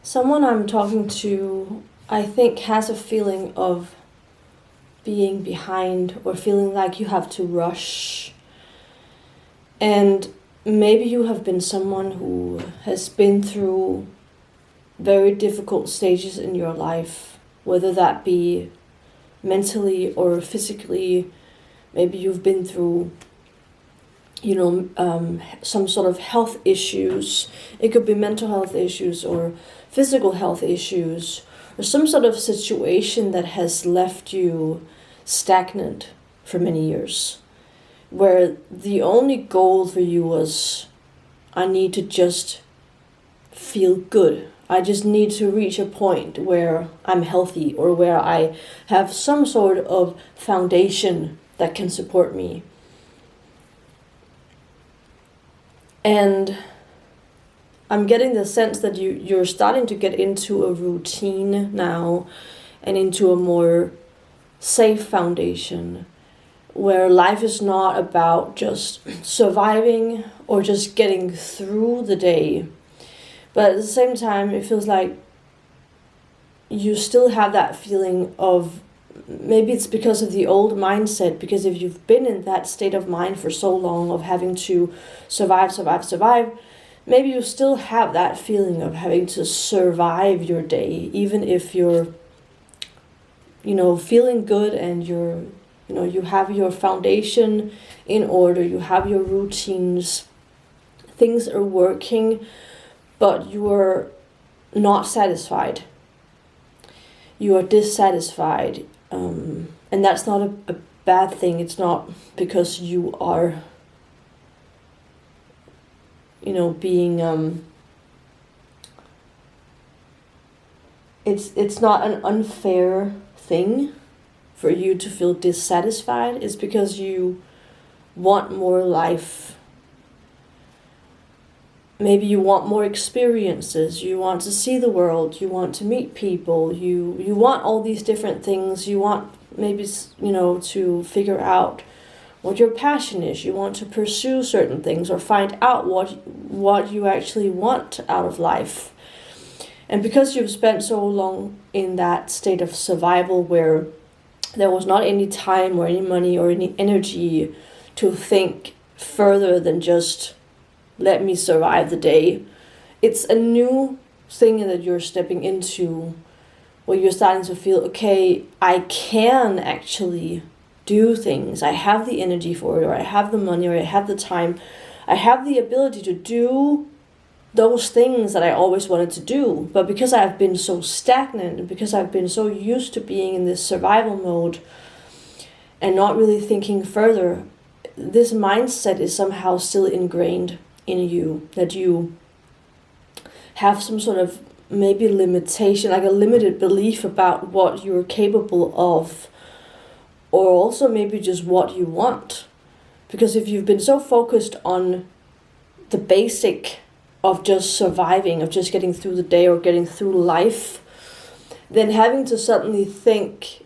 Someone I'm talking to, I think, has a feeling of being behind or feeling like you have to rush. And maybe you have been someone who has been through very difficult stages in your life, whether that be mentally or physically. Maybe you've been through some sort of health issues. It could be mental health issues or physical health issues, or some sort of situation that has left you stagnant for many years, where the only goal for you was, I need to just feel good. I just need to reach a point where I'm healthy or where I have some sort of foundation that can support me. And I'm getting the sense that you're starting to get into a routine now and into a more safe foundation where life is not about just surviving or just getting through the day. But at the same time, it feels like you still have that feeling of, maybe it's because of the old mindset, because if you've been in that state of mind for so long of having to survive, maybe you still have that feeling of having to survive your day, even if you're, feeling good and you have your foundation in order, you have your routines, things are working, but you are not satisfied. You are dissatisfied. And that's not a bad thing. It's not because you are, being, it's not an unfair thing for you to feel dissatisfied. It's because you want more life. Maybe you want more experiences, you want to see the world, you want to meet people, you want all these different things, you want maybe, to figure out what your passion is, you want to pursue certain things or find out what you actually want out of life. And because you've spent so long in that state of survival where there was not any time or any money or any energy to think further than just let me survive the day, it's a new thing that you're stepping into where you're starting to feel, okay, I can actually do things. I have the energy for it, or I have the money, or I have the time. I have the ability to do those things that I always wanted to do. But because I've been so stagnant and because I've been so used to being in this survival mode and not really thinking further, this mindset is somehow still ingrained in you, that you have some sort of maybe limitation, like a limited belief about what you're capable of, or also maybe just what you want. Because if you've been so focused on the basic of just surviving, of just getting through the day or getting through life, then having to suddenly think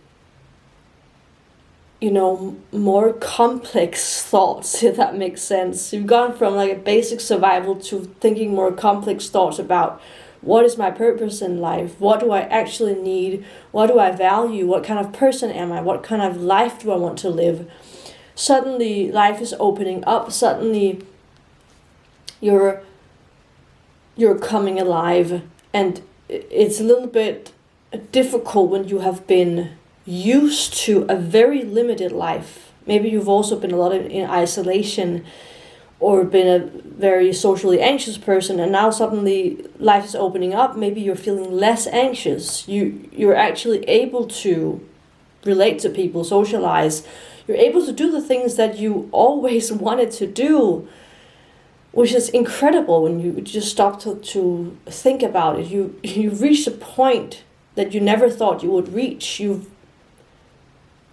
more complex thoughts, if that makes sense. You've gone from like a basic survival to thinking more complex thoughts about, what is my purpose in life? What do I actually need? What do I value? What kind of person am I? What kind of life do I want to live? Suddenly life is opening up. Suddenly you're coming alive, and it's a little bit difficult when you have been used to a very limited life. Maybe you've also been a lot in isolation or been a very socially anxious person, and now suddenly life is opening up. Maybe you're feeling less anxious. You're actually able to relate to people, socialize. You're able to do the things that you always wanted to do, which is incredible when you just stop to think about it. You reach a point that you never thought you would reach. You've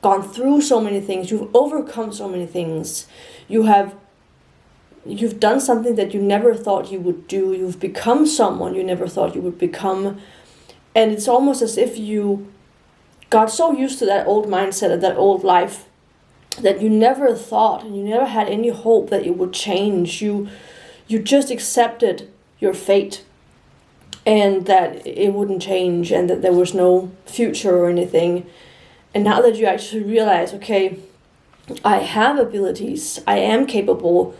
gone through so many things. You've overcome so many things. You've done something that you never thought you would do. You've become someone you never thought you would become. And it's almost as if you got so used to that old mindset and that old life that you never thought and you never had any hope that it would change. You just accepted your fate and that it wouldn't change and that there was no future or anything. And now that you actually realize, okay, I have abilities, I am capable,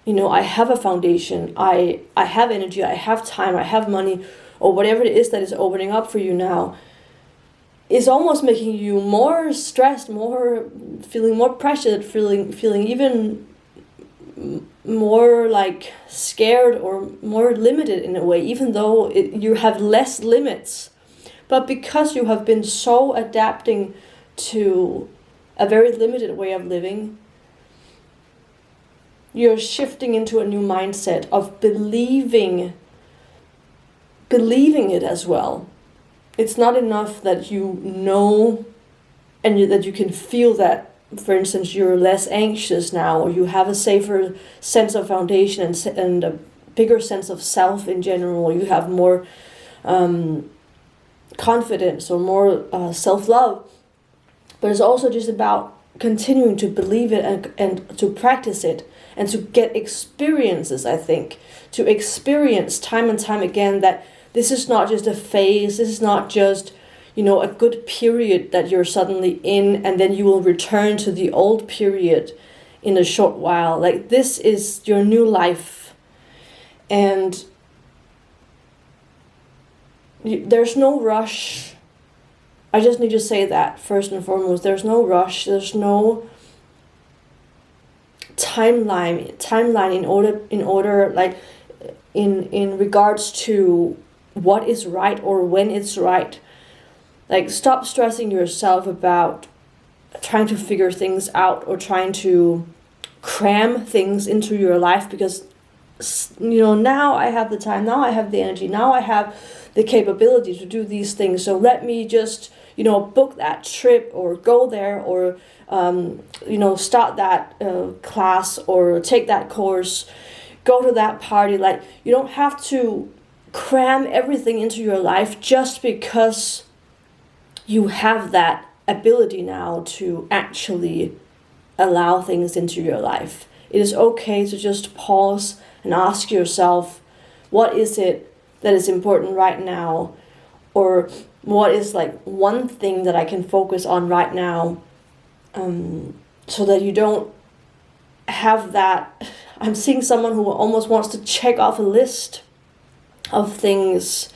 I have a foundation, I have energy, I have time, I have money, or whatever it is that is opening up for you now, is almost making you more stressed, feeling more pressured, feeling even more like scared or more limited in a way, even though you have less limits. But because you have been so adapting to a very limited way of living, you're shifting into a new mindset of believing it as well. It's not enough that you know and that you can feel that, for instance, you're less anxious now, or you have a safer sense of foundation and a bigger sense of self in general, or you have more confidence or more self-love. But it's also just about continuing to believe it and to practice it and to get experiences, I think. To experience time and time again that this is not just a phase, this is not just, a good period that you're suddenly in and then you will return to the old period in a short while. Like, this is your new life. And there's no rush. I just need to say that first and foremost. There's no rush. There's no timeline in order like in regards to what is right or when it's right. Like, stop stressing yourself about trying to figure things out or trying to cram things into your life because now I have the time, now I have the energy, now I have the capability to do these things, so let me just book that trip or go there or start that class or take that course, go to that party. Like, you don't have to cram everything into your life just because you have that ability now to actually allow things into your life. It is okay to just pause and ask yourself, what is it that is important right now? Or what is like one thing that I can focus on right now, so that you don't have that. I'm seeing someone who almost wants to check off a list of things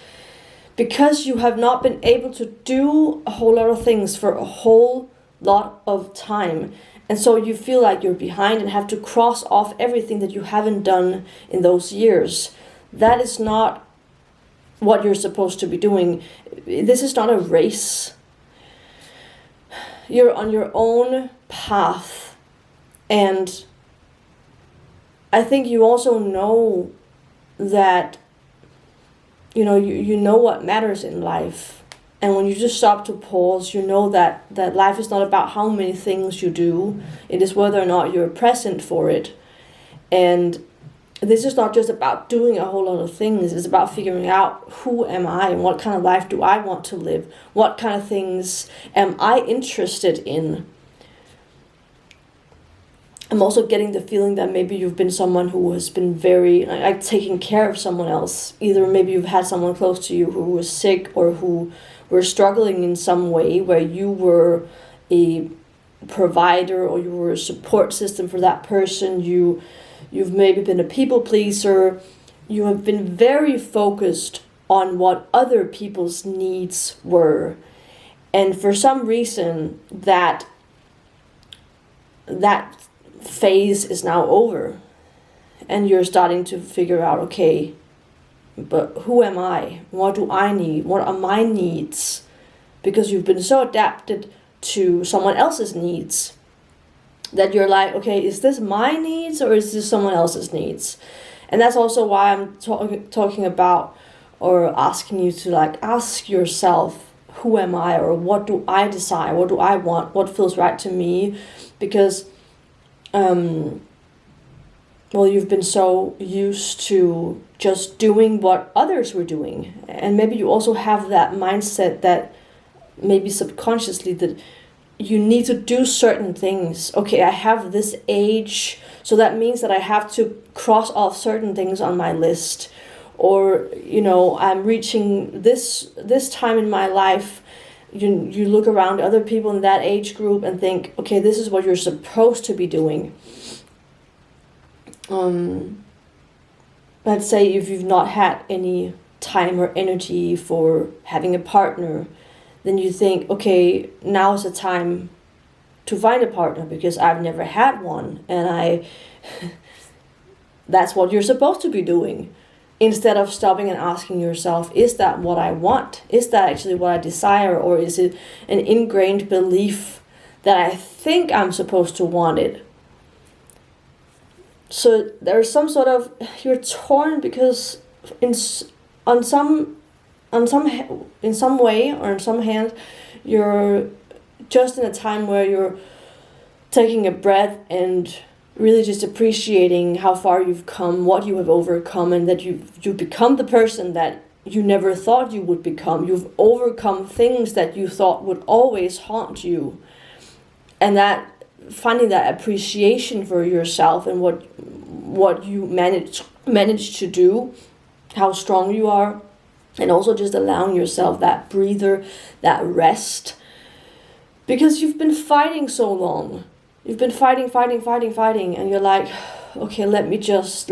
because you have not been able to do a whole lot of things for a whole lot of time. And so you feel like you're behind and have to cross off everything that you haven't done in those years. That is not what you're supposed to be doing. This is not a race. You're on your own path. And I think you also know that, you know what matters in life. And when you just stop to pause, you know that life is not about how many things you do. It is whether or not you're present for it. And this is not just about doing a whole lot of things. It's about figuring out, who am I and what kind of life do I want to live? What kind of things am I interested in? I'm also getting the feeling that maybe you've been someone who has been very like taking care of someone else. Either maybe you've had someone close to you who was sick or who were struggling in some way, where you were a provider or you were a support system for that person. You've maybe been a people pleaser. You have been very focused on what other people's needs were. And for some reason, that phase is now over. And you're starting to figure out, okay, but who am I? What do I need? What are my needs? Because you've been so adapted to someone else's needs that you're like, okay, is this my needs or is this someone else's needs? And that's also why I'm talking about, or asking you to like ask yourself, who am I, or what do I desire? What do I want? What feels right to me? Because you've been so used to just doing what others were doing. And maybe you also have that mindset that maybe subconsciously that you need to do certain things. Okay, I have this age, so that means that I have to cross off certain things on my list. or I'm reaching this time in my life. You look around other people in that age group and think, okay, this is what you're supposed to be doing. Let's say if you've not had any time or energy for having a partner, then you think, okay, now is the time to find a partner because I've never had one, and that's what you're supposed to be doing. Instead of stopping and asking yourself, is that what I want? Is that actually what I desire? Or is it an ingrained belief that I think I'm supposed to want it? So there's some sort of, you're torn because in some way or in some hands, you're just in a time where you're taking a breath and really just appreciating how far you've come, what you have overcome, and that you've become the person that you never thought you would become. You've overcome things that you thought would always haunt you. And that finding that appreciation for yourself and what you managed to do, how strong you are, and also just allowing yourself that breather, that rest. Because you've been fighting so long. You've been fighting, and you're like, okay, let me just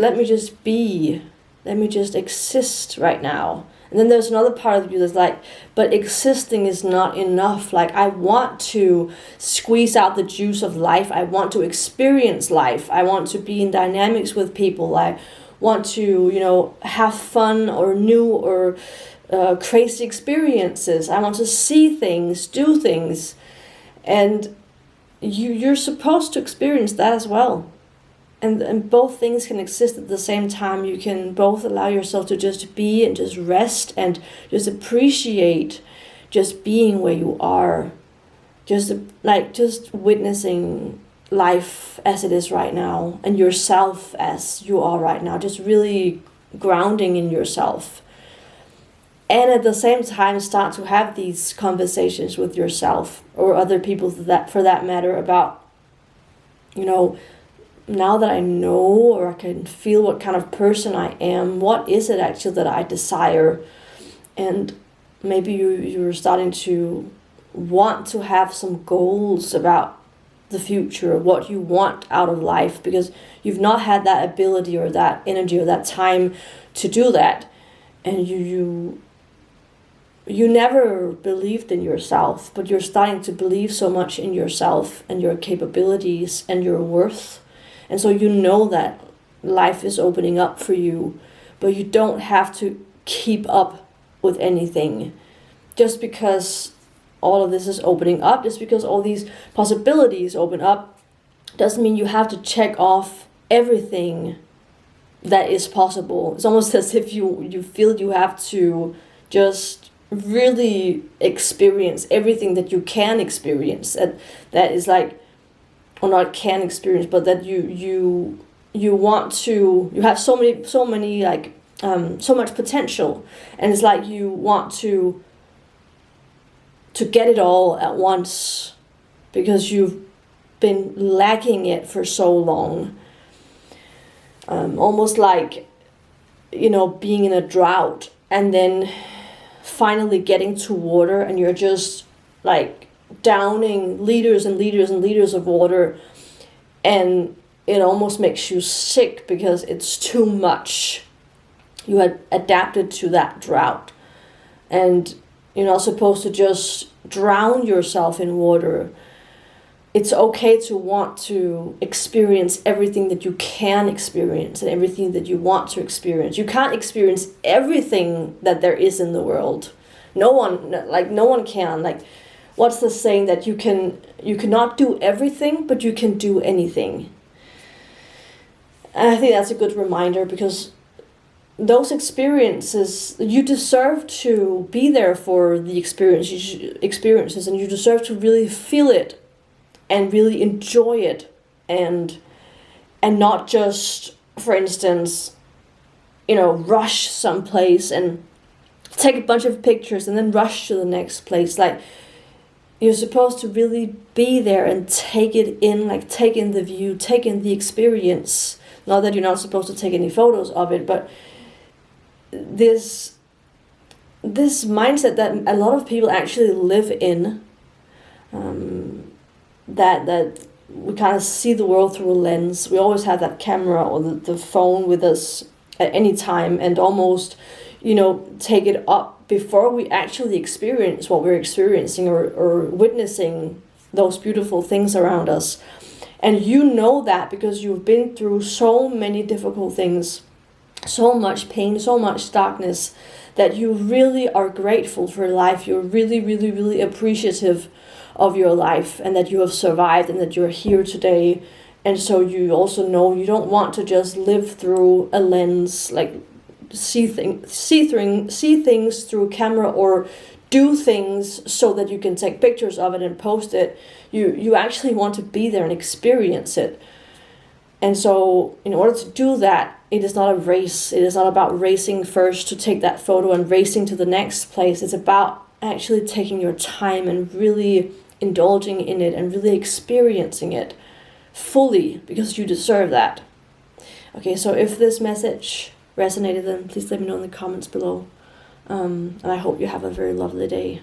be. Let me just exist right now. And then there's another part of you that's like, but existing is not enough. Like, I want to squeeze out the juice of life. I want to experience life. I want to be in dynamics with people. I want to, have fun or new or crazy experiences. I want to see things, do things. And you're supposed to experience that as well. And both things can exist at the same time. You can both allow yourself to just be and just rest and just appreciate just being where you are. Just witnessing life as it is right now and yourself as you are right now. Just really grounding in yourself. And at the same time, start to have these conversations with yourself or other people for that matter about, now that I know or I can feel what kind of person I am, what is it actually that I desire? And maybe you're starting to want to have some goals about the future, what you want out of life, because you've not had that ability or that energy or that time to do that. And you never believed in yourself, but you're starting to believe so much in yourself and your capabilities and your worth. And so you know that life is opening up for you, but you don't have to keep up with anything. Just because all of this is opening up, just because all these possibilities open up, doesn't mean you have to check off everything that is possible. It's almost as if you feel you have to just really experience everything that you can experience. That is like, or not can experience, but that you want to, you have so many like so much potential, and it's like you want to get it all at once because you've been lacking it for so long. Almost like being in a drought and then finally getting to water, and you're just like downing liters and liters and liters of water, and it almost makes you sick because it's too much. You had adapted to that drought, and you're not supposed to just drown yourself in water. It's okay to want to experience everything that you can experience and everything that you want to experience. You can't experience everything that there is in the world. No one can. Like, what's the saying that you cannot do everything, but you can do anything? And I think that's a good reminder, because those experiences, you deserve to be there for the experiences, and you deserve to really feel it and really enjoy it, and not just, for instance, rush someplace and take a bunch of pictures and then rush to the next place. Like, you're supposed to really be there and take it in, like take in the view, take in the experience. Not that you're not supposed to take any photos of it, but this mindset that a lot of people actually live in, that we kind of see the world through a lens. We always have that camera or the phone with us at any time, and almost, take it up before we actually experience what we're experiencing, or witnessing those beautiful things around us. And that because you've been through so many difficult things, so much pain, so much darkness, that you really are grateful for life. You're really, really, really appreciative of your life, and that you have survived, and that you're here today. And so you also know you don't want to just live through a lens, like see things through camera, or do things so that you can take pictures of it and post it. You actually want to be there and experience it. And so in order to do that, it is not a race. It is not about racing first to take that photo and racing to the next place. It's about actually taking your time and really indulging in it and really experiencing it fully, because you deserve that. Okay, so if this message resonated, then please let me know in the comments below. And I hope you have a very lovely day.